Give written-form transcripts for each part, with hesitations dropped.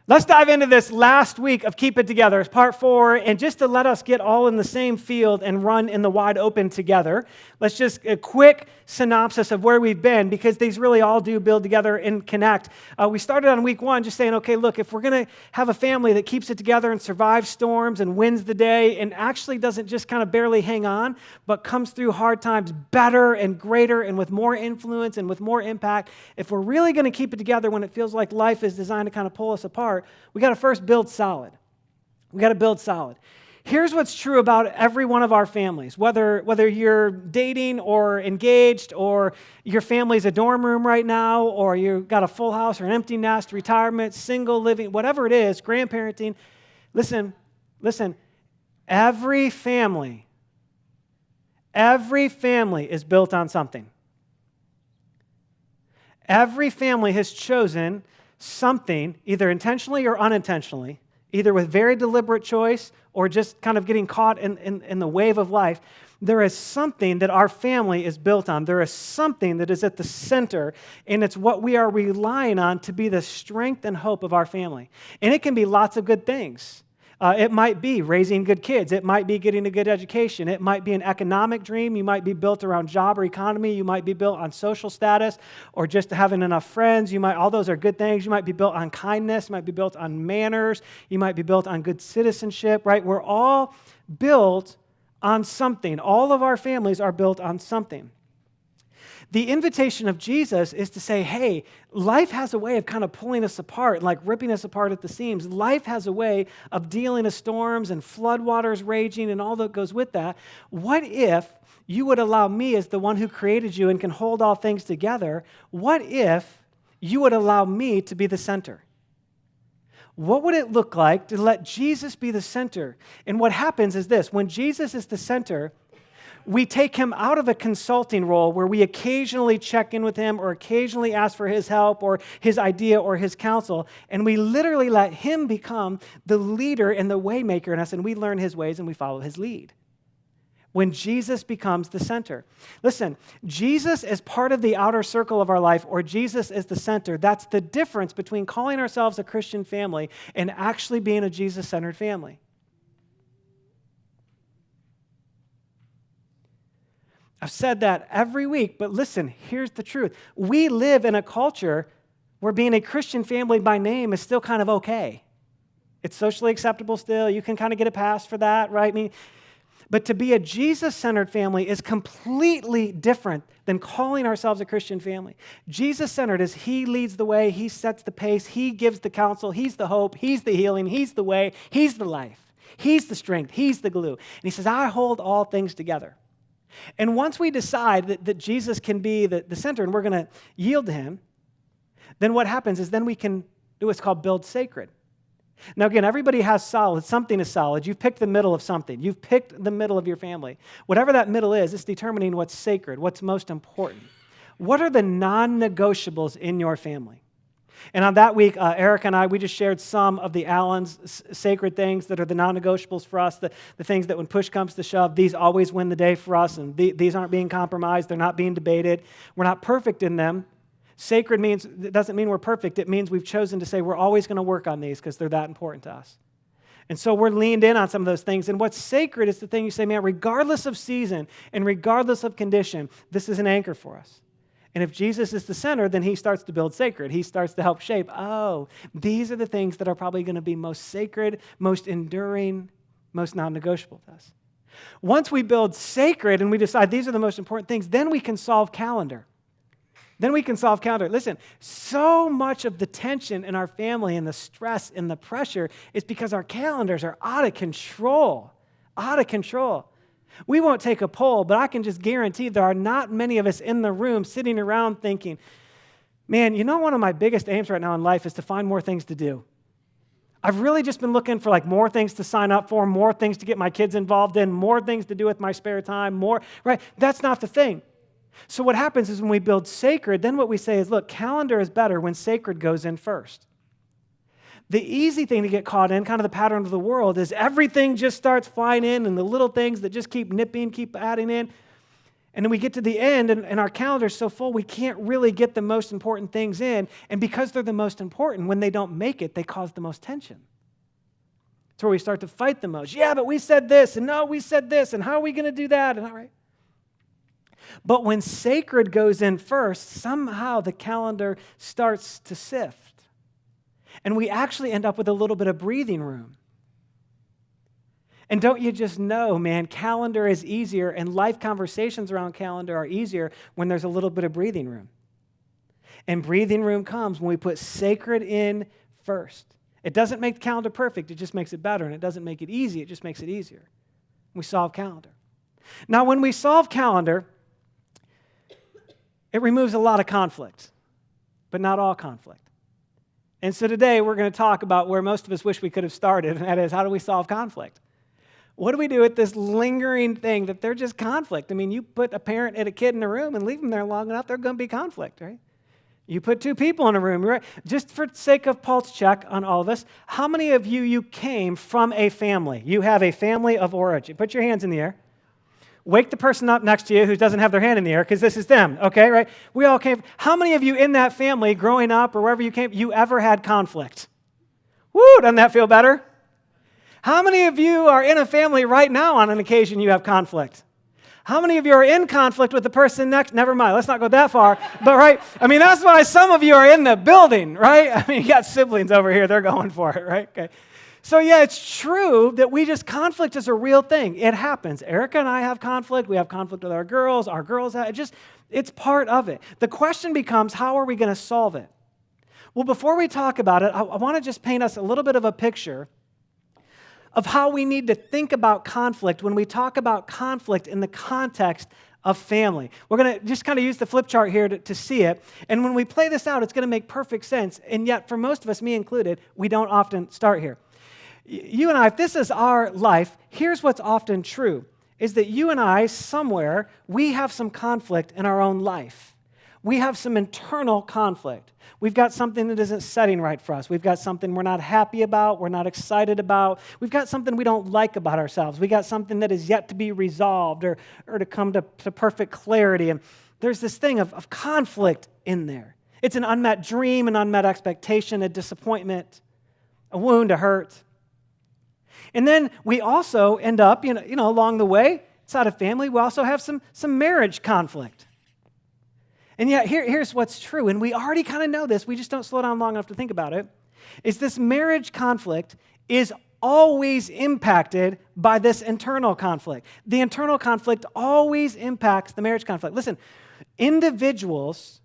Let's dive into this last week of Keep It Together. It's part 4, and just to let us get all in the same field and run in the wide open together, let's just a quick synopsis of where we've been, because these really all do build together and connect. We started on week 1 just saying, okay, look, if we're going to have a family that keeps it together and survives storms and wins the day and actually doesn't just kind of barely hang on, but comes through hard times better and greater and with more influence and with more impact, if we're really going to keep it together when it feels like life is designed to kind of pull us apart, we got to first build solid. We got to build solid. Here's what's true about every one of our families, whether you're dating or engaged, or your family's a dorm room right now, or you've got a full house or an empty nest, retirement, single living, whatever it is, grandparenting. Listen, every family is built on something. Every family has chosen something, either intentionally or unintentionally, either with very deliberate choice or just kind of getting caught in the wave of life. There is something that our family is built on. There is something that is at the center, and it's what we are relying on to be the strength and hope of our family. And it can be lots of good things. It might be raising good kids. It might be getting a good education. It might be an economic dream. You might be built around job or economy. You might be built on social status or just having enough friends. All those are good things. You might be built on kindness. You might be built on manners. You might be built on good citizenship, right? We're all built on something. All of our families are built on something. The invitation of Jesus is to say, hey, life has a way of kind of pulling us apart, like ripping us apart at the seams. Life has a way of dealing with storms and floodwaters raging and all that goes with that. What if you would allow me, as the one who created you and can hold all things together, what if you would allow me to be the center? What would it look like to let Jesus be the center? And what happens is this: when Jesus is the center, we take him out of a consulting role where we occasionally check in with him or occasionally ask for his help or his idea or his counsel, and we literally let him become the leader and the waymaker in us, and we learn his ways and we follow his lead. When Jesus becomes the center. Listen, Jesus is part of the outer circle of our life, or Jesus is the center. That's the difference between calling ourselves a Christian family and actually being a Jesus-centered family. I've said that every week, but listen, here's the truth. We live in a culture where being a Christian family by name is still kind of okay. It's socially acceptable still. You can kind of get a pass for that, right? But to be a Jesus-centered family is completely different than calling ourselves a Christian family. Jesus-centered is he leads the way, he sets the pace, he gives the counsel, he's the hope, he's the healing, he's the way, he's the life, he's the strength, he's the glue. And he says, I hold all things together. And once we decide that Jesus can be the center and we're going to yield to him, then what happens is then we can do what's called build sacred. Now again, everybody has solid. Something is solid. You've picked the middle of something. You've picked the middle of your family. Whatever that middle is, it's determining what's sacred, what's most important. What are the non-negotiables in your family? And on that week, Eric and I, we just shared some of the Allen's sacred things that are the non-negotiables for us, the things that when push comes to shove, these always win the day for us, and these aren't being compromised, they're not being debated. We're not perfect in them. Sacred it doesn't mean we're perfect. It means we've chosen to say we're always going to work on these because they're that important to us. And so we're leaned in on some of those things. And what's sacred is the thing you say, man, regardless of season and regardless of condition, this is an anchor for us. And if Jesus is the center, then he starts to build sacred. He starts to help shape, these are the things that are probably going to be most sacred, most enduring, most non-negotiable to us. Once we build sacred and we decide these are the most important things, then we can solve calendar. Listen, so much of the tension in our family and the stress and the pressure is because our calendars are out of control. We won't take a poll, but I can just guarantee there are not many of us in the room sitting around thinking, man, one of my biggest aims right now in life is to find more things to do. I've really just been looking for more things to sign up for, more things to get my kids involved in, more things to do with my spare time, right? That's not the thing. So what happens is when we build sacred, then what we say is, look, calendar is better when sacred goes in first. The easy thing to get caught in, kind of the pattern of the world, is everything just starts flying in and the little things that just keep nipping, keep adding in. And then we get to the end, and our calendar's so full, we can't really get the most important things in. And because they're the most important, when they don't make it, they cause the most tension. It's where we start to fight the most. Yeah, but we said this, and no, we said this, and how are we going to do that? And all right. But when sacred goes in first, somehow the calendar starts to sift. And we actually end up with a little bit of breathing room. And don't you just know, man, calendar is easier, and life conversations around calendar are easier when there's a little bit of breathing room. And breathing room comes when we put sacred in first. It doesn't make the calendar perfect, it just makes it better. And it doesn't make it easy, it just makes it easier. We solve calendar. Now, when we solve calendar, it removes a lot of conflict, but not all conflict. And so today we're going to talk about where most of us wish we could have started, and that is, how do we solve conflict? What do we do with this lingering thing that they're just conflict? I mean, you put a parent and a kid in a room and leave them there long enough, they're going to be conflict, right? You put two people in a room, right? Just for sake of pulse check on all of us, how many of you came from a family? You have a family of origin. Put your hands in the air. Wake the person up next to you who doesn't have their hand in the air, because this is them, okay, right? We all came. How many of you in that family, growing up or wherever you came, you ever had conflict? Woo, doesn't that feel better? How many of you are in a family right now on an occasion you have conflict? How many of you are in conflict with the person next? Never mind, let's not go that far. But right, I mean, that's why some of you are in the building, right? I mean, you got siblings over here, they're going for it, right? Okay. So yeah, it's true that conflict is a real thing. It happens. Erica and I have conflict. We have conflict with our girls have, it's part of it. The question becomes, how are we going to solve it? Well, before we talk about it, I want to just paint us a little bit of a picture of how we need to think about conflict when we talk about conflict in the context of family. We're going to just kind of use the flip chart here to see it. And when we play this out, it's going to make perfect sense. And yet, for most of us, me included, we don't often start here. You and I, if this is our life, here's what's often true, is that you and I, somewhere, we have some conflict in our own life. We have some internal conflict. We've got something that isn't setting right for us. We've got something we're not happy about, we're not excited about. We've got something we don't like about ourselves. We got something that is yet to be resolved or to come to perfect clarity. And there's this thing of conflict in there. It's an unmet dream, an unmet expectation, a disappointment, a wound, a hurt. And then we also end up, along the way, inside of family, we also have some marriage conflict. And yet, here's what's true, and we already kind of know this, we just don't slow down long enough to think about it, is this marriage conflict is always impacted by this internal conflict. The internal conflict always impacts the marriage conflict. Listen, individuals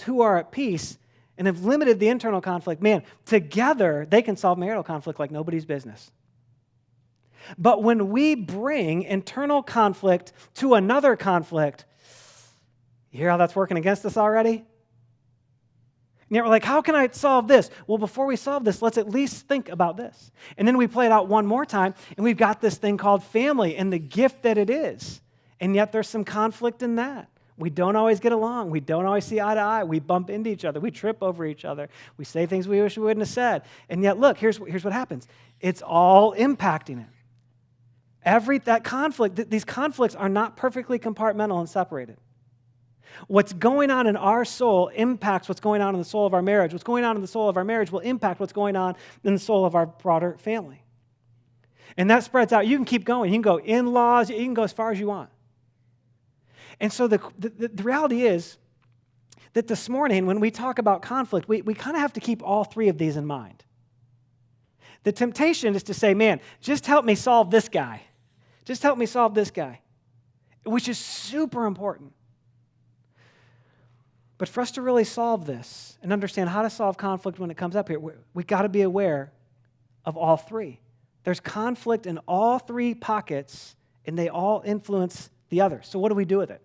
who are at peace and have limited the internal conflict, man, together they can solve marital conflict like nobody's business. But when we bring internal conflict to another conflict, you hear how that's working against us already? And yet we're like, how can I solve this? Well, before we solve this, let's at least think about this. And then we play it out one more time, and we've got this thing called family and the gift that it is. And yet there's some conflict in that. We don't always get along. We don't always see eye to eye. We bump into each other. We trip over each other. We say things we wish we wouldn't have said. And yet, look, here's what happens. It's all impacting it. These conflicts are not perfectly compartmental and separated. What's going on in our soul impacts what's going on in the soul of our marriage. What's going on in the soul of our marriage will impact what's going on in the soul of our broader family. And that spreads out. You can keep going. You can go in-laws. You can go as far as you want. And so the reality is that this morning, when we talk about conflict, we kind of have to keep all three of these in mind. The temptation is to say, man, just help me solve this guy. Just help me solve this guy, which is super important. But for us to really solve this and understand how to solve conflict when it comes up here, we've got to be aware of all three. There's conflict in all three pockets, and they all influence the other. So what do we do with it?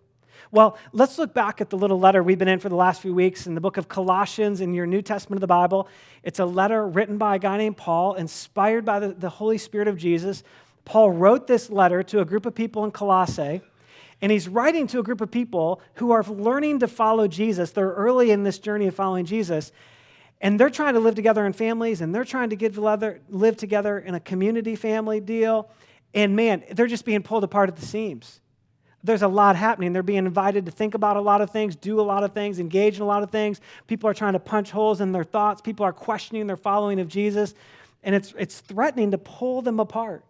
Well, let's look back at the little letter we've been in for the last few weeks in the book of Colossians in your New Testament of the Bible. It's a letter written by a guy named Paul, inspired by the Holy Spirit of Jesus. Paul wrote this letter to a group of people in Colossae, and he's writing to a group of people who are learning to follow Jesus. They're early in this journey of following Jesus, and they're trying to live together in families, and they're trying to live together in a community family deal, and man, they're just being pulled apart at the seams. there's a lot happening. They're being invited to think about a lot of things, do a lot of things, engage in a lot of things. People are trying to punch holes in their thoughts. People are questioning their following of Jesus. And it's threatening to pull them apart.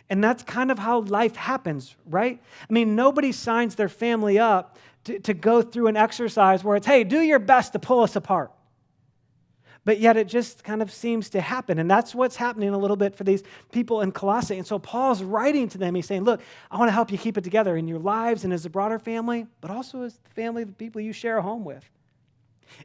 And that's kind of how life happens, right? I mean, nobody signs their family up to go through an exercise where it's, hey, do your best to pull us apart. But yet it just kind of seems to happen. And that's what's happening a little bit for these people in Colossae. And so Paul's writing to them. He's saying, look, I want to help you keep it together in your lives and as a broader family, but also as the family, the people you share a home with.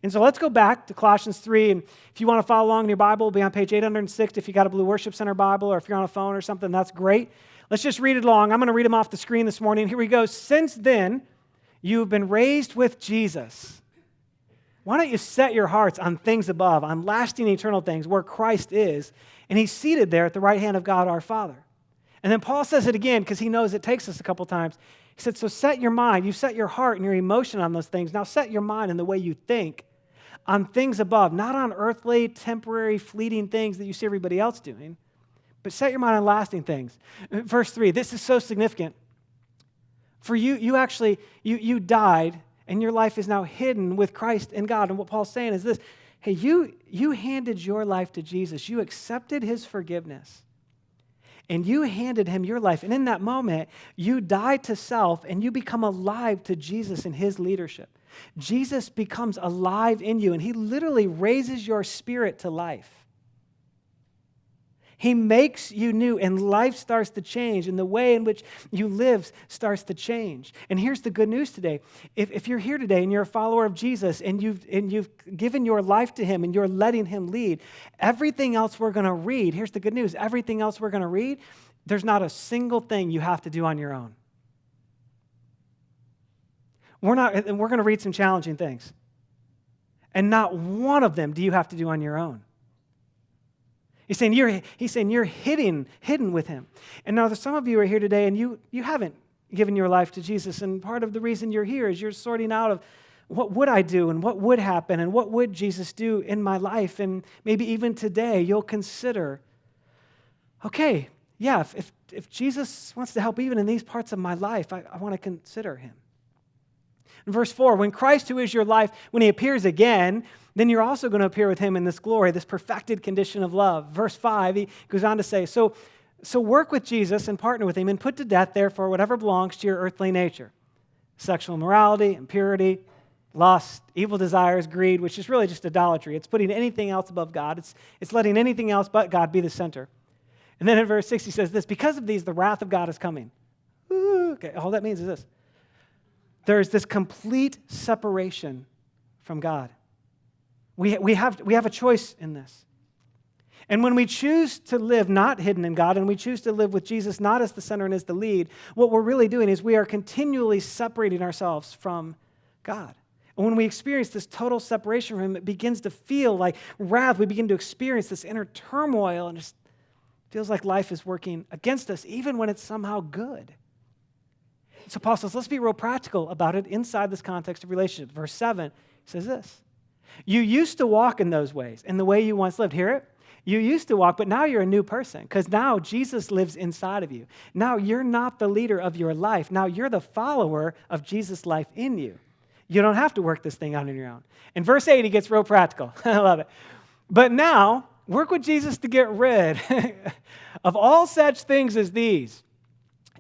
And so let's go back to Colossians 3. And if you want to follow along in your Bible, it'll be on page 806 if you got a Blue Worship Center Bible, or if you're on a phone or something, that's great. Let's just read it along. I'm going to read them off the screen this morning. Here we go. Since then, you've been raised with Jesus. Why don't you set your hearts on things above, on lasting eternal things, where Christ is, and he's seated there at the right hand of God our Father. And then Paul says it again because he knows it takes us a couple times. He said, so set your mind, you set your heart and your emotion on those things. Now set your mind in the way you think on things above, not on earthly, temporary, fleeting things that you see everybody else doing, but set your mind on lasting things. Verse 3, this is so significant. For you died, and your life is now hidden with Christ in God. And what Paul's saying is this, hey, you handed your life to Jesus. You accepted his forgiveness. And you handed him your life. And in that moment, you die to self and you become alive to Jesus and his leadership. Jesus becomes alive in you, and he literally raises your spirit to life. He makes you new, and life starts to change, and the way in which you live starts to change. And here's the good news today. If you're here today and you're a follower of Jesus and you've given your life to him and you're letting him lead, everything else we're going to read, here's the good news, everything else we're going to read, there's not a single thing you have to do on your own. We're going to read some challenging things. And not one of them do you have to do on your own. He's saying you're hidden with him. And now there's some of you are here today and you haven't given your life to Jesus. And part of the reason you're here is you're sorting out of what would I do and what would happen and what would Jesus do in my life. And maybe even today you'll consider, okay, yeah, if Jesus wants to help even in these parts of my life, I want to consider him. In verse 4, when Christ, who is your life, when he appears again, then you're also going to appear with him in this glory, this perfected condition of love. Verse 5, he goes on to say, so work with Jesus and partner with him and put to death, therefore, whatever belongs to your earthly nature. Sexual immorality, impurity, lust, evil desires, greed, which is really just idolatry. It's putting anything else above God. It's letting anything else but God be the center. And then in verse 6, he says this, because of these, the wrath of God is coming. Ooh, okay, all that means is this. There's this complete separation from God. We have a choice in this. And when we choose to live not hidden in God and we choose to live with Jesus not as the center and as the lead, what we're really doing is we are continually separating ourselves from God. And when we experience this total separation from him, it begins to feel like wrath. We begin to experience this inner turmoil, and it just feels like life is working against us, even when it's somehow good. So Paul says, let's be real practical about it inside this context of relationship. Verse 7 says this, you used to walk in those ways, in the way you once lived. Hear it? You used to walk, but now you're a new person because now Jesus lives inside of you. Now you're not the leader of your life. Now you're the follower of Jesus' life in you. You don't have to work this thing out on your own. In verse 8, he gets real practical. I love it. But now, work with Jesus to get rid of all such things as these: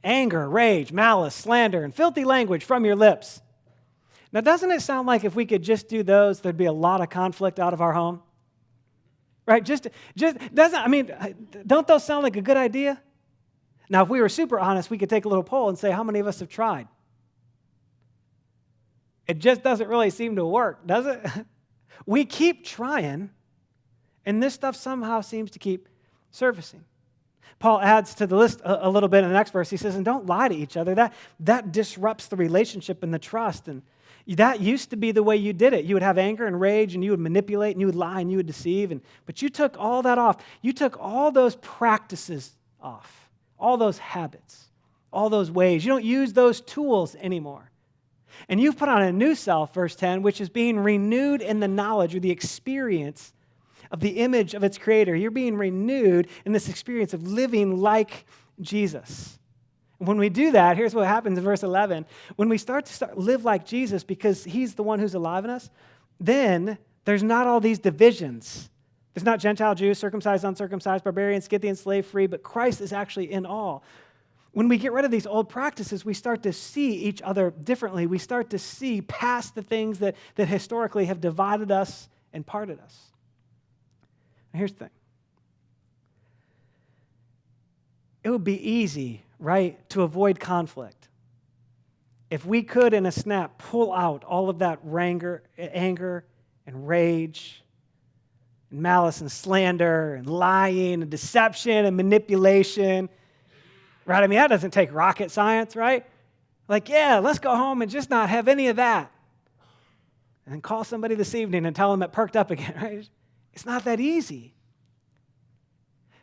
anger, rage, malice, slander, and filthy language from your lips. Now, doesn't it sound like if we could just do those, there'd be a lot of conflict out of our home? Right? Don't those sound like a good idea? Now, if we were super honest, we could take a little poll and say, how many of us have tried? It just doesn't really seem to work, does it? We keep trying, and this stuff somehow seems to keep surfacing. Paul adds to the list a little bit in the next verse. He says, and don't lie to each other. That disrupts the relationship and the trust. And that used to be the way you did it. You would have anger and rage, and you would manipulate, and you would lie, and you would deceive. But you took all that off. You took all those practices off, all those habits, all those ways. You don't use those tools anymore. And you've put on a new self, verse 10, which is being renewed in the knowledge or the experience of the image of its creator. You're being renewed in this experience of living like Jesus. And when we do that, here's what happens in verse 11. When we start to live like Jesus because he's the one who's alive in us, then there's not all these divisions. There's not Gentile, Jew, circumcised, uncircumcised, barbarian, Scythian, slave, free, but Christ is actually in all. When we get rid of these old practices, we start to see each other differently. We start to see past the things that historically have divided us and parted us. And here's the thing. It would be easy, right, to avoid conflict if we could, in a snap, pull out all of that anger and rage and malice and slander and lying and deception and manipulation, right? I mean, that doesn't take rocket science, right? Like, yeah, let's go home and just not have any of that. And then call somebody this evening and tell them it perked up again, right? It's not that easy.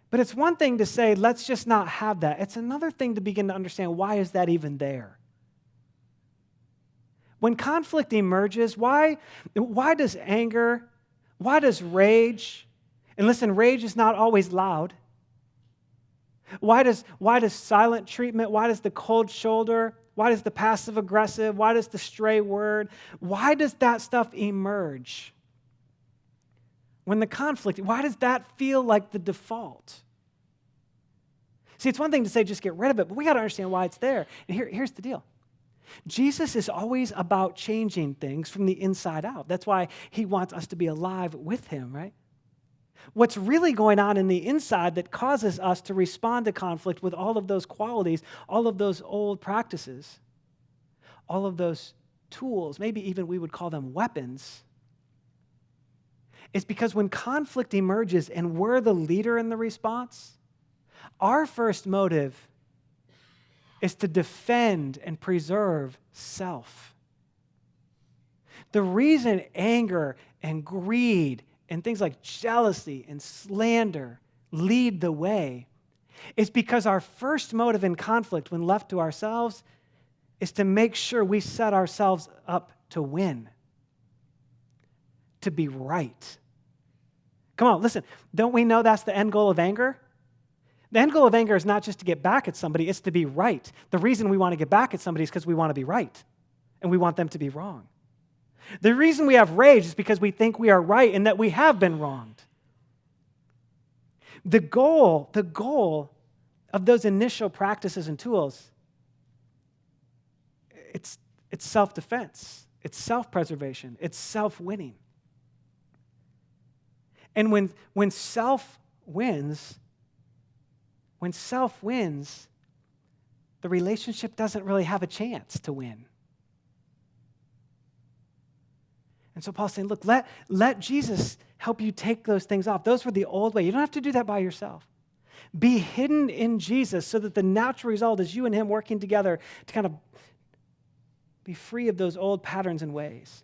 But it's one thing to say, let's just not have that. It's another thing to begin to understand, why is that even there? When conflict emerges, why does anger, why does rage, and listen, rage is not always loud. Why does silent treatment, why does the cold shoulder, why does the passive aggressive, why does the stray word, why does that stuff emerge? When the conflict, why does that feel like the default? See, it's one thing to say just get rid of it, but we got to understand why it's there. And here's the deal. Jesus is always about changing things from the inside out. That's why he wants us to be alive with him, right? What's really going on in the inside that causes us to respond to conflict with all of those qualities, all of those old practices, all of those tools, maybe even we would call them weapons, is because when conflict emerges and we're the leader in the response, our first motive is to defend and preserve self. The reason anger and greed and things like jealousy and slander lead the way is because our first motive in conflict when left to ourselves is to make sure we set ourselves up to win, to be right. Come on, listen, don't we know that's the end goal of anger? The end goal of anger is not just to get back at somebody, it's to be right. The reason we want to get back at somebody is because we want to be right, and we want them to be wrong. The reason we have rage is because we think we are right and that we have been wronged. The goal of those initial practices and tools, it's self-defense, it's self-preservation, it's self-winning. And when self wins, the relationship doesn't really have a chance to win. And so Paul's saying, look, let Jesus help you take those things off. Those were the old way. You don't have to do that by yourself. Be hidden in Jesus so that the natural result is you and him working together to kind of be free of those old patterns and ways.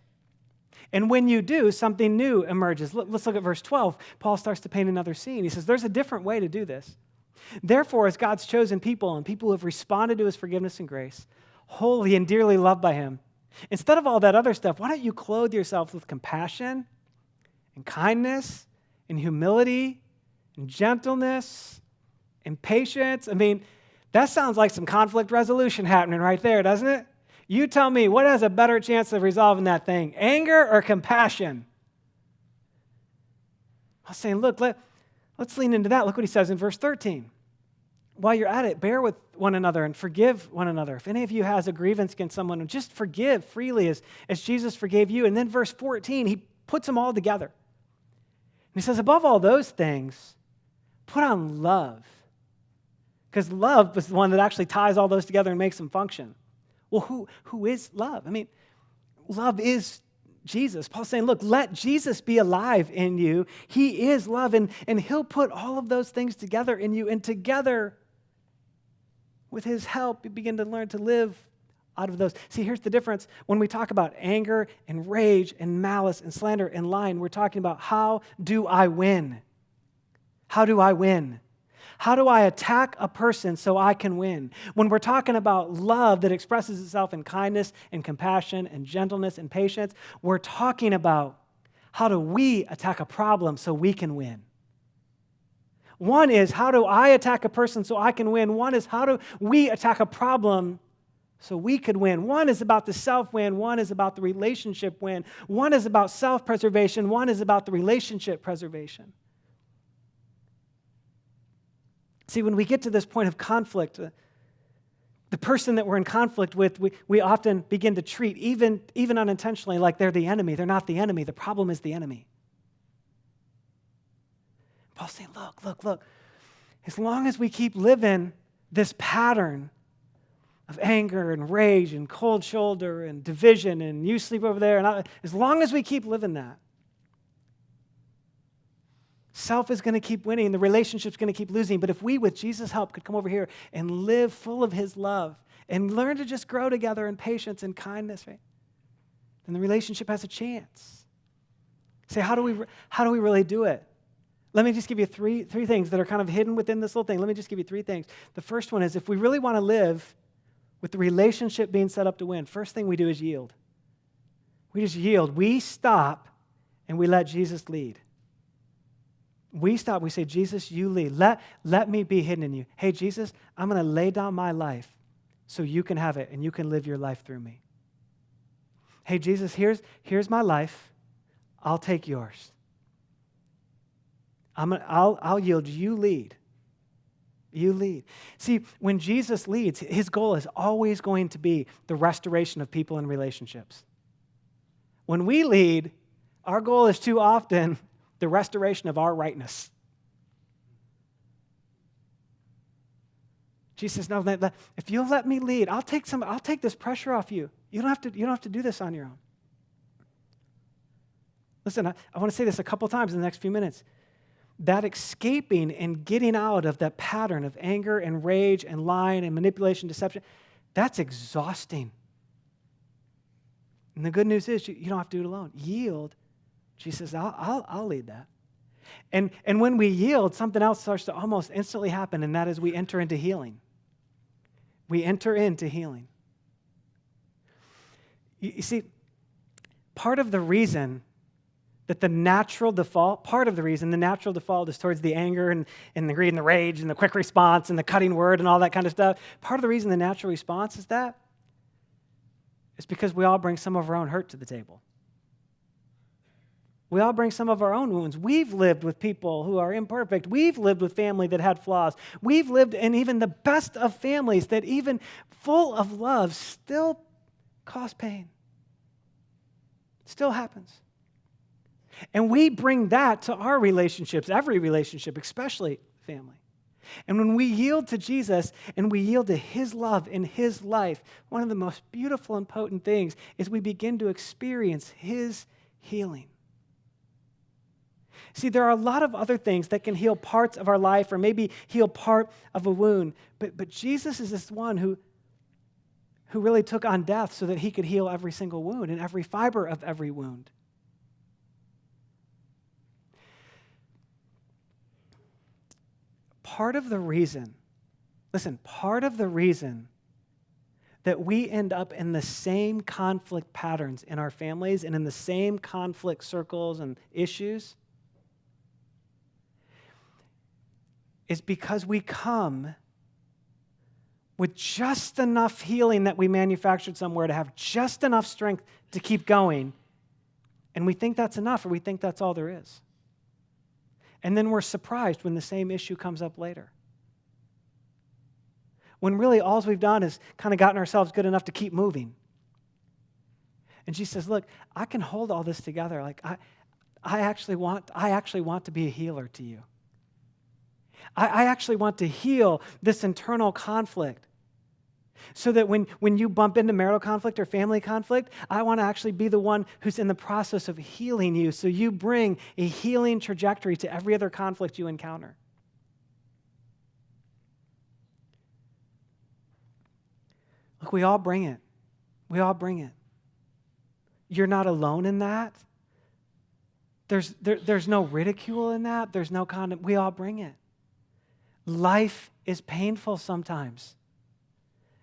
And when you do, something new emerges. Let's look at verse 12. Paul starts to paint another scene. He says, there's a different way to do this. Therefore, as God's chosen people and people who have responded to his forgiveness and grace, holy and dearly loved by him, instead of all that other stuff, why don't you clothe yourself with compassion and kindness and humility and gentleness and patience? I mean, that sounds like some conflict resolution happening right there, doesn't it? You tell me, what has a better chance of resolving that thing, anger or compassion? I was saying, look, let's lean into that. Look what he says in verse 13. While you're at it, bear with one another and forgive one another. If any of you has a grievance against someone, just forgive freely as Jesus forgave you. And then verse 14, he puts them all together. And he says, above all those things, put on love. Because love is the one that actually ties all those together and makes them function. Well, who is love? I mean, love is Jesus. Paul's saying, look, let Jesus be alive in you. He is love, and he'll put all of those things together in you, and together with his help, you begin to learn to live out of those. See, here's the difference. When we talk about anger and rage and malice and slander and lying, we're talking about how do I win? How do I win? How do I attack a person so I can win? When we're talking about love that expresses itself in kindness and compassion and gentleness and patience, we're talking about how do we attack a problem so we can win? One is, how do I attack a person so I can win? One is, how do we attack a problem so we could win? One is about the self-win. One is about the relationship win. One is about self-preservation. One is about the relationship preservation. See, when we get to this point of conflict, the person that we're in conflict with, we often begin to treat, even unintentionally, like they're the enemy. They're not the enemy. The problem is the enemy. Paul's saying, look. As long as we keep living this pattern of anger and rage and cold shoulder and division and you sleep over there, as long as we keep living that, self is going to keep winning, the relationship's going to keep losing. But if we, with Jesus' help, could come over here and live full of his love and learn to just grow together in patience and kindness, right, then the relationship has a chance. Say, how do we really do it? Let me just give you three things that are kind of hidden within this little thing. Let me just give you three things. The first one is, if we really want to live with the relationship being set up to win, first thing we do is yield. We just yield. We stop and we let Jesus lead. We stop. We say, Jesus, you lead. Let me be hidden in you. Hey, Jesus, I'm going to lay down my life so you can have it and you can live your life through me. Hey, Jesus, here's my life. I'll take yours. I'll yield. You lead. You lead. See, when Jesus leads, his goal is always going to be the restoration of people and relationships. When we lead, our goal is too often the restoration of our rightness. Jesus says, no, if you'll let me lead, I'll take this pressure off you. You don't have to do this on your own. Listen, I want to say this a couple times in the next few minutes. That escaping and getting out of that pattern of anger and rage and lying and manipulation, deception, that's exhausting. And the good news is you don't have to do it alone. Yield. Jesus says, I'll lead that. And when we yield, something else starts to almost instantly happen, and that is we enter into healing. We enter into healing. You see, part of the reason that the natural default is towards the anger and the greed and the rage and the quick response and the cutting word and all that kind of stuff. Part of the reason the natural response is that is because we all bring some of our own hurt to the table. We all bring some of our own wounds. We've lived with people who are imperfect. We've lived with family that had flaws. We've lived in even the best of families that even full of love still cause pain. It still happens. And we bring that to our relationships, every relationship, especially family. And when we yield to Jesus and we yield to his love in his life, one of the most beautiful and potent things is we begin to experience his healing. See, there are a lot of other things that can heal parts of our life or maybe heal part of a wound, but Jesus is this one who really took on death so that he could heal every single wound and every fiber of every wound. Part of the reason that we end up in the same conflict patterns in our families and in the same conflict circles and issues is because we come with just enough healing that we manufactured somewhere to have just enough strength to keep going, and we think that's enough, or we think that's all there is. And then we're surprised when the same issue comes up later. When really all we've done is kind of gotten ourselves good enough to keep moving. And she says, look, I can hold all this together. Like I actually want to be a healer to you. I actually want to heal this internal conflict. So that when you bump into marital conflict or family conflict, I want to actually be the one who's in the process of healing you. So you bring a healing trajectory to every other conflict you encounter. Look, we all bring it. We all bring it. You're not alone in that. There's no ridicule in that. There's no condemnation. We all bring it. Life is painful sometimes.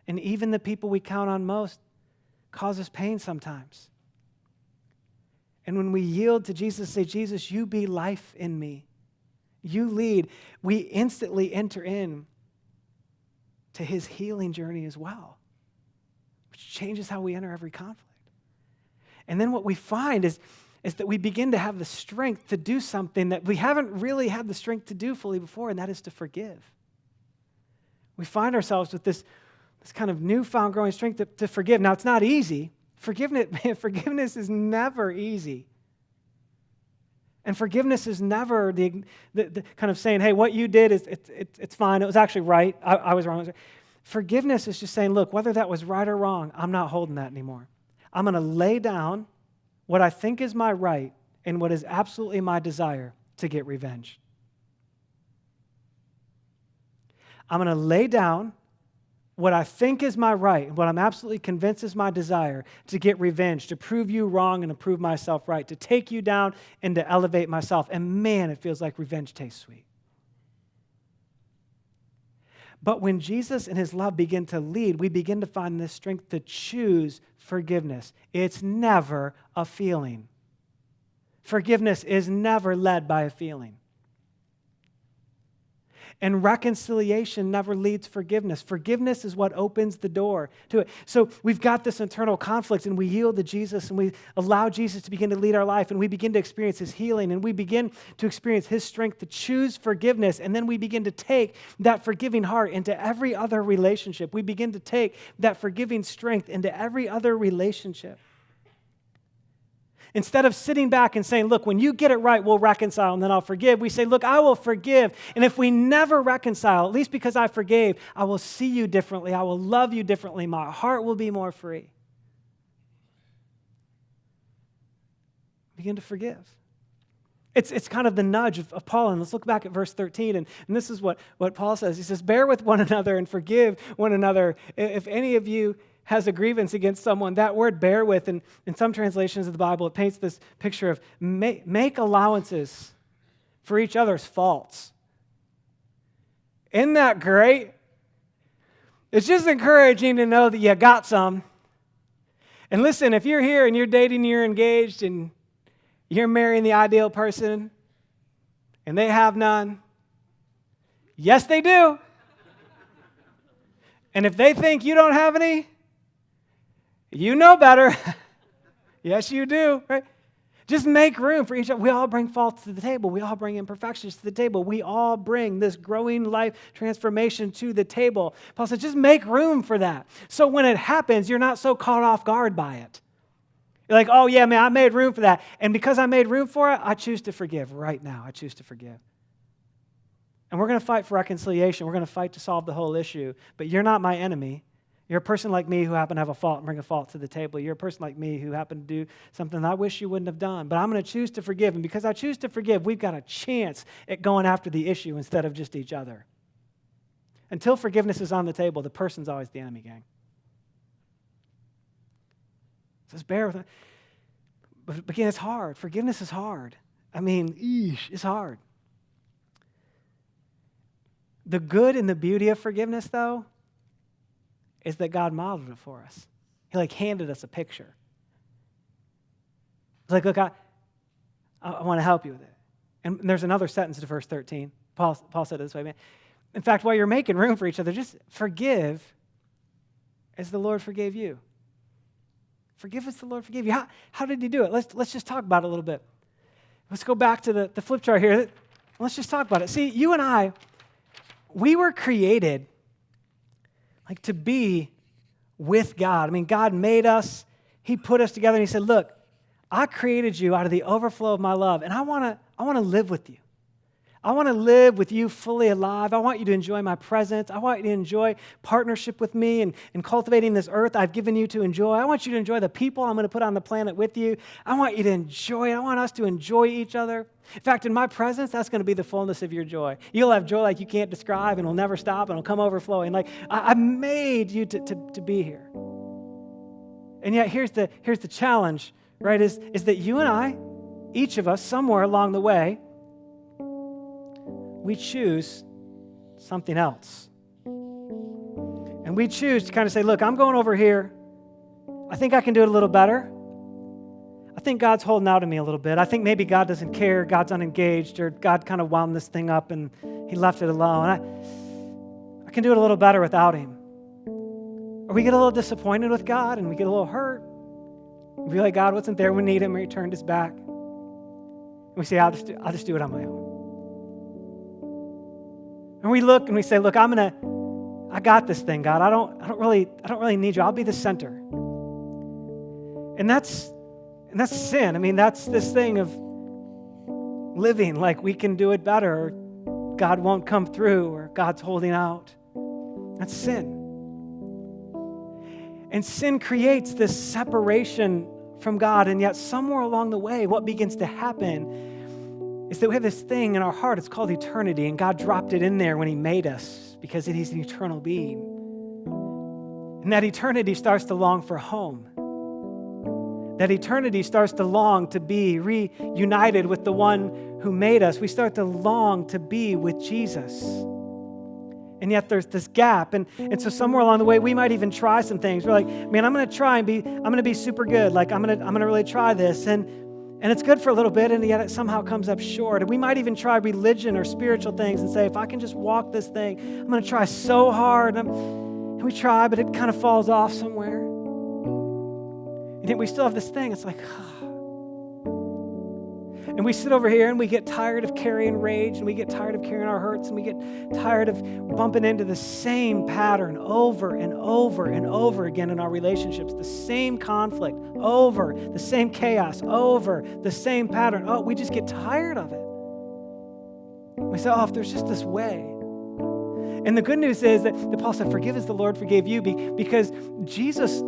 And even the people we count on most cause us pain sometimes. And when we yield to Jesus, say, Jesus, you be life in me. you lead, we instantly enter in to his healing journey as well, which changes how we enter every conflict. And then what we find is that we begin to have the strength to do something that we haven't really had the strength to do fully before, and that is to forgive. We find ourselves with this kind of newfound growing strength to forgive. Now, it's not easy. Forgiveness is never easy. And forgiveness is never the kind of saying, hey, what you did, it's fine. It was actually right. I was wrong. Forgiveness is just saying, look, whether that was right or wrong, I'm not holding that anymore. I'm going to lay down what I think is my right and what is absolutely my desire to get revenge. I'm going to lay down what I think is my right and what I'm absolutely convinced is my desire to get revenge, to prove you wrong and to prove myself right, to take you down and to elevate myself. And man, it feels like revenge tastes sweet. But when Jesus and his love begin to lead, we begin to find this strength to choose forgiveness. It's never a feeling. Forgiveness is never led by a feeling. And reconciliation never leads forgiveness. Forgiveness is what opens the door to it. So we've got this internal conflict, and we yield to Jesus, and we allow Jesus to begin to lead our life, and we begin to experience his healing, and we begin to experience his strength to choose forgiveness, and then we begin to take that forgiving heart into every other relationship. We begin to take that forgiving strength into every other relationship. Instead of sitting back and saying, look, when you get it right, we'll reconcile and then I'll forgive, we say, look, I will forgive. And if we never reconcile, at least because I forgave, I will see you differently. I will love you differently. My heart will be more free. Begin to forgive. It's kind of the nudge of Paul. And let's look back at verse 13. And this is what Paul says. He says, bear with one another and forgive one another. If any of you has a grievance against someone, that word bear with, and in some translations of the Bible, it paints this picture of make allowances for each other's faults. Isn't that great? It's just encouraging to know that you got some. And listen, if you're here and you're dating, you're engaged, and you're marrying the ideal person, and they have none, yes, they do. And if they think you don't have any, you know better. Yes, you do. Right? Just make room for each other. We all bring faults to the table. We all bring imperfections to the table. We all bring this growing life transformation to the table. Paul says, just make room for that. So when it happens, you're not so caught off guard by it. You're like, oh yeah, man, I made room for that. And because I made room for it, I choose to forgive right now. I choose to forgive. And we're going to fight for reconciliation. We're going to fight to solve the whole issue. But you're not my enemy. You're a person like me who happened to have a fault and bring a fault to the table. You're a person like me who happened to do something I wish you wouldn't have done. But I'm going to choose to forgive. And because I choose to forgive, we've got a chance at going after the issue instead of just each other. Until forgiveness is on the table, the person's always the enemy, gang. It says bear with it. But again, it's hard. Forgiveness is hard. I mean, it's hard. The good and the beauty of forgiveness, though, is that God modeled it for us. He handed us a picture. It's like, look, I want to help you with it. And there's another sentence in verse 13. Paul said it this way, man. In fact, while you're making room for each other, just forgive as the Lord forgave you. Forgive as the Lord forgave you. How did he do it? Let's just talk about it a little bit. Let's go back to the flip chart here. Let's just talk about it. See, you and I, we were created to be with God. I mean, God made us. He put us together, and he said, look, I created you out of the overflow of my love, and I want to live with you. I want to live with you fully alive. I want you to enjoy my presence. I want you to enjoy partnership with me and cultivating this earth I've given you to enjoy. I want you to enjoy the people I'm going to put on the planet with you. I want you to enjoy it. I want us to enjoy each other. In fact, in my presence, that's going to be the fullness of your joy. You'll have joy like you can't describe, and it'll never stop, and it'll come overflowing. I made you to be here. And yet, here's the challenge, right, is that you and I, each of us, somewhere along the way, we choose something else. And we choose to kind of say, look, I'm going over here. I think I can do it a little better. I think God's holding out on me a little bit. I think maybe God doesn't care, God's unengaged, or God kind of wound this thing up and he left it alone. I can do it a little better without him. Or we get a little disappointed with God and we get a little hurt. We feel like God wasn't there when we need him, or he turned his back. And we say, I'll just do it on my own. And we look and we say, look, I got this thing, God. I don't really need you. I'll be the center. And that's sin. I mean, that's this thing of living like we can do it better, or God won't come through, or God's holding out. That's sin. And sin creates this separation from God, and yet somewhere along the way, what begins to happen is that we have this thing in our heart, it's called eternity, and God dropped it in there when he made us because he's an eternal being. And that eternity starts to long for home. That eternity starts to long to be reunited with the one who made us. We start to long to be with Jesus. And yet there's this gap. And so somewhere along the way, we might even try some things. We're like, man, I'm going to be super good. Like, I'm going to really try this. And it's good for a little bit, and yet it somehow comes up short. And we might even try religion or spiritual things and say, if I can just walk this thing, I'm going to try so hard. And we try, but it kind of falls off somewhere. And yet we still have this thing. It's like, And we sit over here and we get tired of carrying rage, and we get tired of carrying our hurts, and we get tired of bumping into the same pattern over and over and over again in our relationships, the same conflict over, the same chaos over, the same pattern. Oh, we just get tired of it. We say, if there's just this way. And the good news is that Paul said, forgive as the Lord forgave you, because Jesus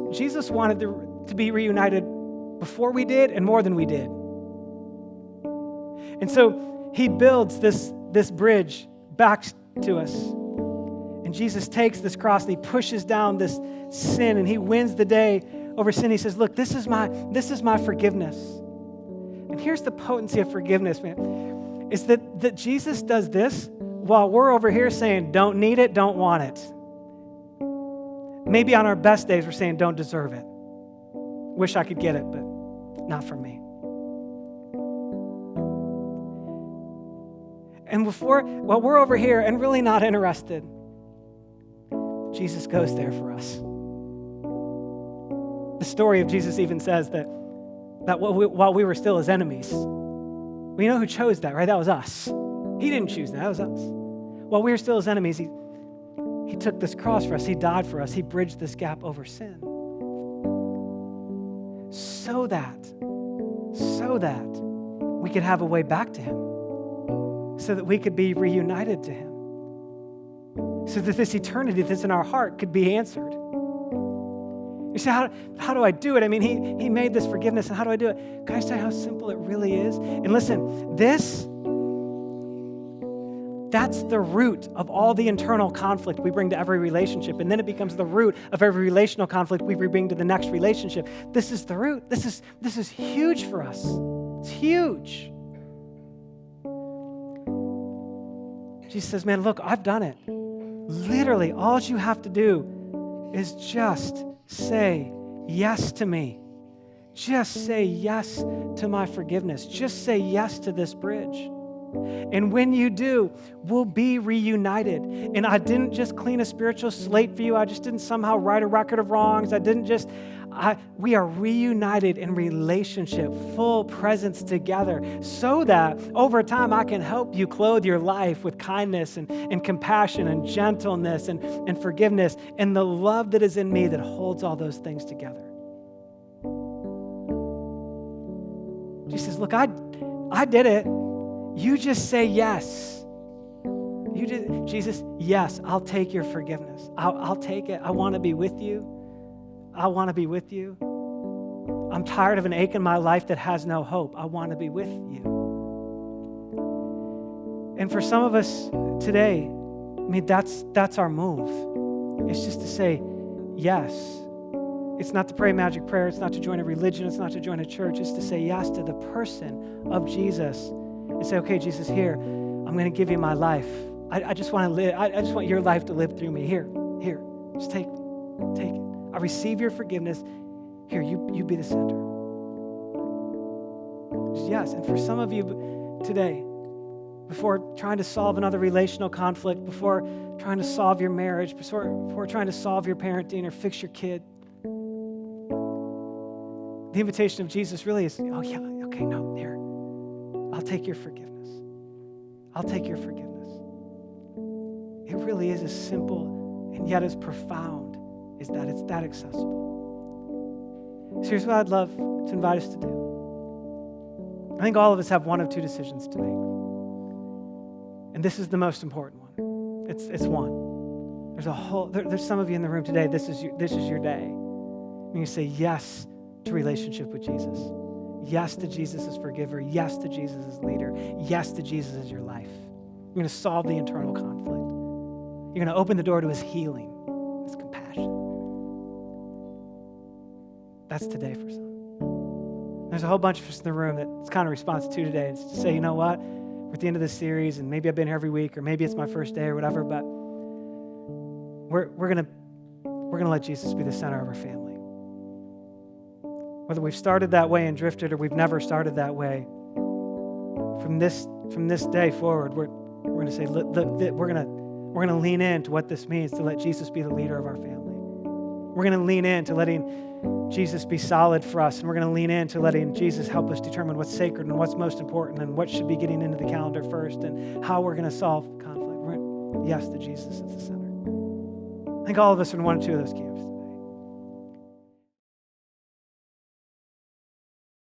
wanted to be reunited before we did and more than we did. And so he builds this bridge back to us. And Jesus takes this cross and he pushes down this sin, and he wins the day over sin. He says, look, this is my forgiveness. And here's the potency of forgiveness, man, is that Jesus does this while we're over here saying, don't need it, don't want it. Maybe on our best days, we're saying, don't deserve it. Wish I could get it, but not for me. And while we're over here and really not interested, Jesus goes there for us. The story of Jesus even says that while we were still his enemies, we know who chose that, right? That was us. He didn't choose that was us. While we were still his enemies, he took this cross for us. He died for us. He bridged this gap over sin. So that we could have a way back to him. So that we could be reunited to him. So that this eternity that's in our heart could be answered. You say, how do I do it? I mean, he made this forgiveness, and how do I do it? Can I say how simple it really is? And listen, that's the root of all the internal conflict we bring to every relationship. And then it becomes the root of every relational conflict we bring to the next relationship. This is the root. This is huge for us. It's huge. Jesus says, man, look, I've done it. Literally, all you have to do is just say yes to me. Just say yes to my forgiveness. Just say yes to this bridge. And when you do, we'll be reunited. And I didn't just clean a spiritual slate for you. I just didn't somehow write a record of wrongs. We are reunited in relationship, full presence together, so that over time I can help you clothe your life with kindness and compassion and gentleness and forgiveness and the love that is in me that holds all those things together. Jesus says, look, I did it. You just say yes. Jesus, yes, I'll take your forgiveness. I'll take it. I want to be with you. I want to be with you. I'm tired of an ache in my life that has no hope. I want to be with you. And for some of us today, I mean, that's our move. It's just to say yes. It's not to pray a magic prayer. It's not to join a religion. It's not to join a church. It's to say yes to the person of Jesus and say, okay, Jesus, here, I'm going to give you my life. I just want to live. I just want your life to live through me. Here, just take it. I receive your forgiveness. Here, you be the center. Just yes. And for some of you today, before trying to solve another relational conflict, before trying to solve your marriage, before trying to solve your parenting or fix your kid, the invitation of Jesus really is, oh yeah, okay, no, here, I'll take your forgiveness. I'll take your forgiveness. It really is as simple and yet as profound as that. It's that accessible. So here's what I'd love to invite us to do. I think all of us have one of two decisions to make. And this is the most important one. It's one. There's some of you in the room today, this is your day. And you say yes to relationship with Jesus. Yes to Jesus as forgiver. Yes to Jesus as leader. Yes to Jesus as your life. You're going to solve the internal conflict. You're going to open the door to his healing, his compassion. That's today for some. There's a whole bunch of us in the room that's kind of response to today. It's to say, you know what? We're at the end of this series, and maybe I've been here every week, or maybe it's my first day or whatever, but we're gonna let Jesus be the center of our family. Whether we've started that way and drifted, or we've never started that way, from this day forward, we're gonna say we're gonna lean into what this means to let Jesus be the leader of our family. We're gonna lean into letting Jesus be solid for us, and we're going to lean into letting Jesus help us determine what's sacred and what's most important and what should be getting into the calendar first and how we're going to solve conflict. Yes to Jesus at the center. I think all of us are in one or two of those camps.